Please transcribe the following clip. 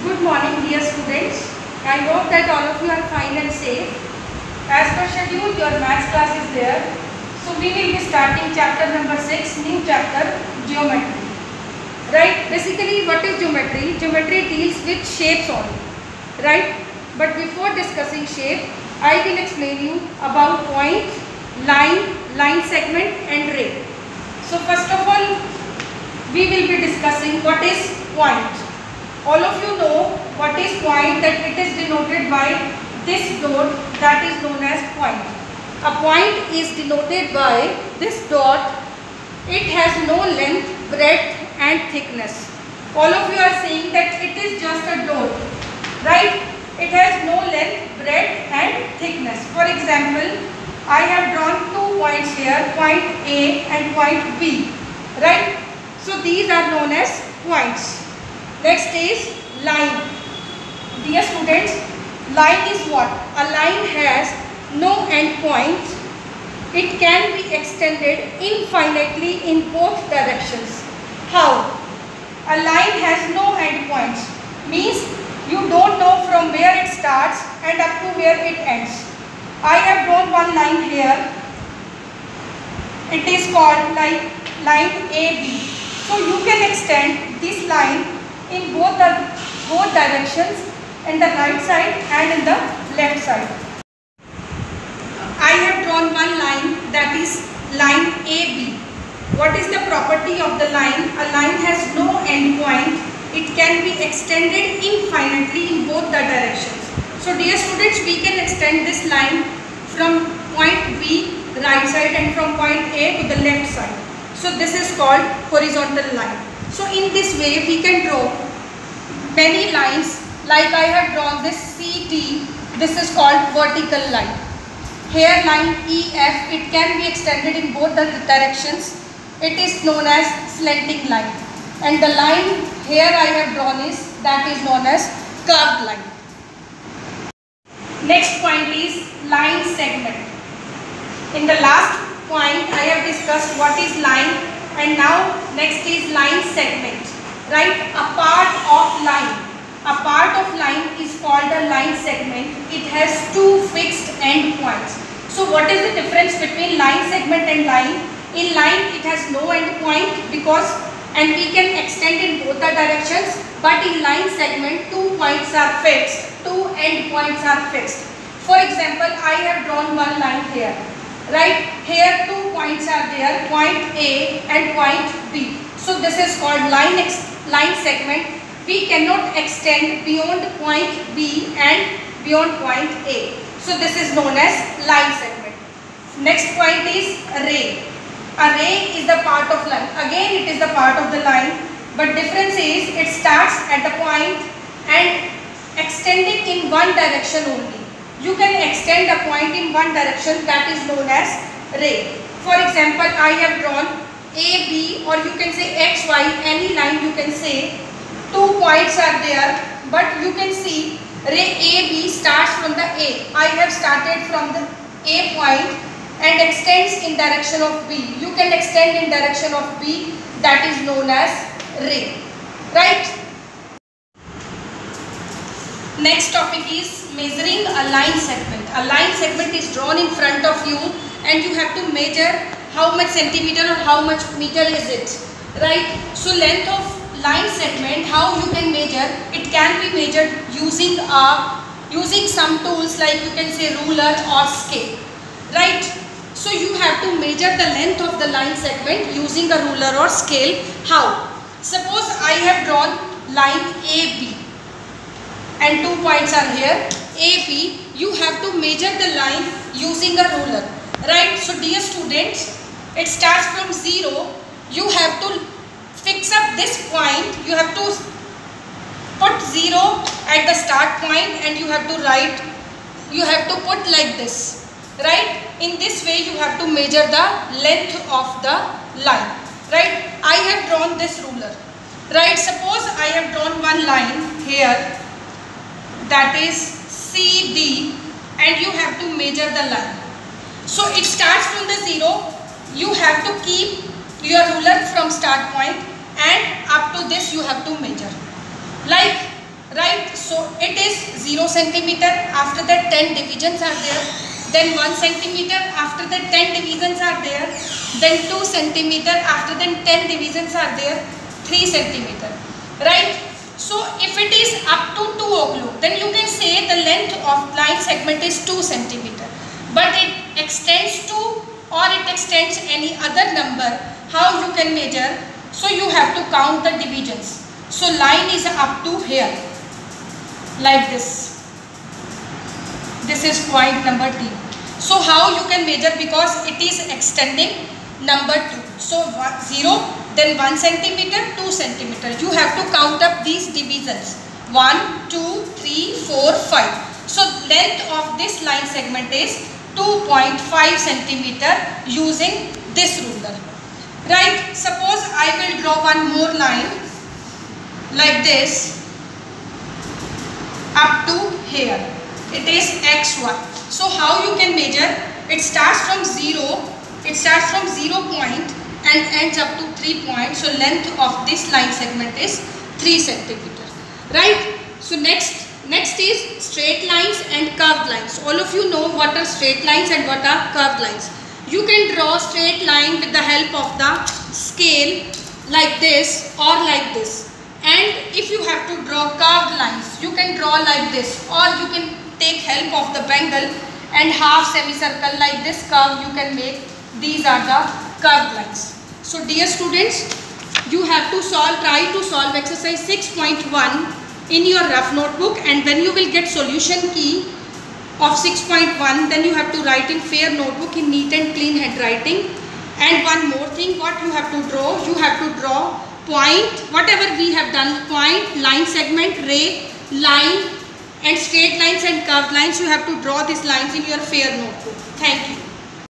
Good morning, dear students. I hope that all of you are fine and safe. As per schedule, your maths class is there. So we will be starting chapter number 6, new chapter, geometry. Right? Basically, what is geometry? Geometry deals with shapes only. Right? But before discussing shape, I will explain you about point, line segment and ray. So first of all, we will be discussing what is point. All of you know what is point, that it is denoted by this dot, that is known as point. A point is denoted by this dot. It has no length, breadth and thickness. All of you are saying that it is just a dot, right? It has no length, breadth and thickness. For example, I have drawn 2 points here, point A and point B, right? So these are known as points. Next is line. Dear students, line is what? A line has no end point. It can be extended infinitely in both directions. How? A line has no end points. Means you don't know from where it starts and up to where it ends. I have drawn one line here. It is called like line AB. So you can extend this line in both directions, in the right side and in the left side. I have drawn one line, that is line AB. What is the property of the line? A line has no end point. It can be extended infinitely in both the directions. So dear students, we can extend this line from point B, right side, and from point A to the left side. So this is called horizontal line. So in this way we can draw many lines, like I have drawn this CT. This is called vertical line. Here line EF, it can be extended in both the directions. It is known as slanting line. And the line here I have drawn is, that is known as curved line. Next point is line segment. In the last point I have discussed what is line, and now next is line segment. Right? A part of line. A part of line is called a line segment. It has 2 fixed end points. So what is the difference between line segment and line? In line it has no end point and we can extend in both the directions, but in line segment 2 points are fixed, 2 end points are fixed. For example, I have drawn one line here. Right? Here 2 points are there, point A and point B. So this is called line segment. We cannot extend beyond point B and beyond point A. So this is known as line segment. Next point is ray. A ray is the part of line. Again it is the part of the line, but difference is it starts at a point and extending in one direction only. You can extend a point in one direction, that is known as ray. For example, I have drawn AB, or you can say XY, any line you can say. 2 points are there, but you can see ray AB starts from the A. I have started from the A point and extends in direction of B. You can extend in direction of B, that is known as ray. Right? Next topic is measuring a line segment. A line segment is drawn in front of you and you have to measure how much centimeter or how much meter is it. Right? So length of line segment, how you can measure? It can be measured using some tools, like you can say ruler or scale. Right? So you have to measure the length of the line segment using a ruler or scale. How? Suppose I have drawn line AB and 2 points are here. AB, you have to measure the line using a ruler. Right? So dear students, it starts from 0. You have to fix up this point. You have to put 0 at the start point and you have to write, you have to put like this. Right? In this way you have to measure the length of the line. Right? I have drawn this ruler. Right? Suppose I have drawn one line here, that is CD, and you have to measure the line. So it starts from the 0. You have to keep your ruler from start point and up to this you have to measure. Like right? So it is 0 centimeter, after that 10 divisions are there, then 1 centimeter, after that 10 divisions are there, then 2 centimeter, after then 10 divisions are there, 3 centimeter, right? So if it is up to 2 o'clock, then you can say the length of line segment is 2 centimeter, but it extends to or it extends any other number, how you can measure? So you have to count the divisions. So line is up to here, like this. This is point number T. So how you can measure? Because it is extending number 2. So 0, then 1 centimeter, 2 centimeter. You have to count up these divisions. 1, 2, 3, 4, 5. So length of this line segment is 2.5 centimeter using this ruler. Right? Suppose I will draw one more line like this up to here. It is xy. So how you can measure? It starts from 0. It starts from 0 point and ends up to 3 points. So length of this line segment is 3 centimeter. Right? So next is straight lines and curved lines. All of you know what are straight lines and what are curved lines. You can draw straight line with the help of the scale like this or like this. And if you have to draw curved lines, you can draw like this, or you can take help of the bangle and half semicircle like this curve you can make. These are the curved lines. So dear students, you have to try to solve exercise 6.1 in your rough notebook, and when you will get solution key of 6.1, then you have to write in fair notebook in neat and clean handwriting. And one more thing, what you have to draw? You have to draw point, whatever we have done, point, line segment, ray, line and straight lines and curved lines. You have to draw these lines in your fair notebook. Thank you.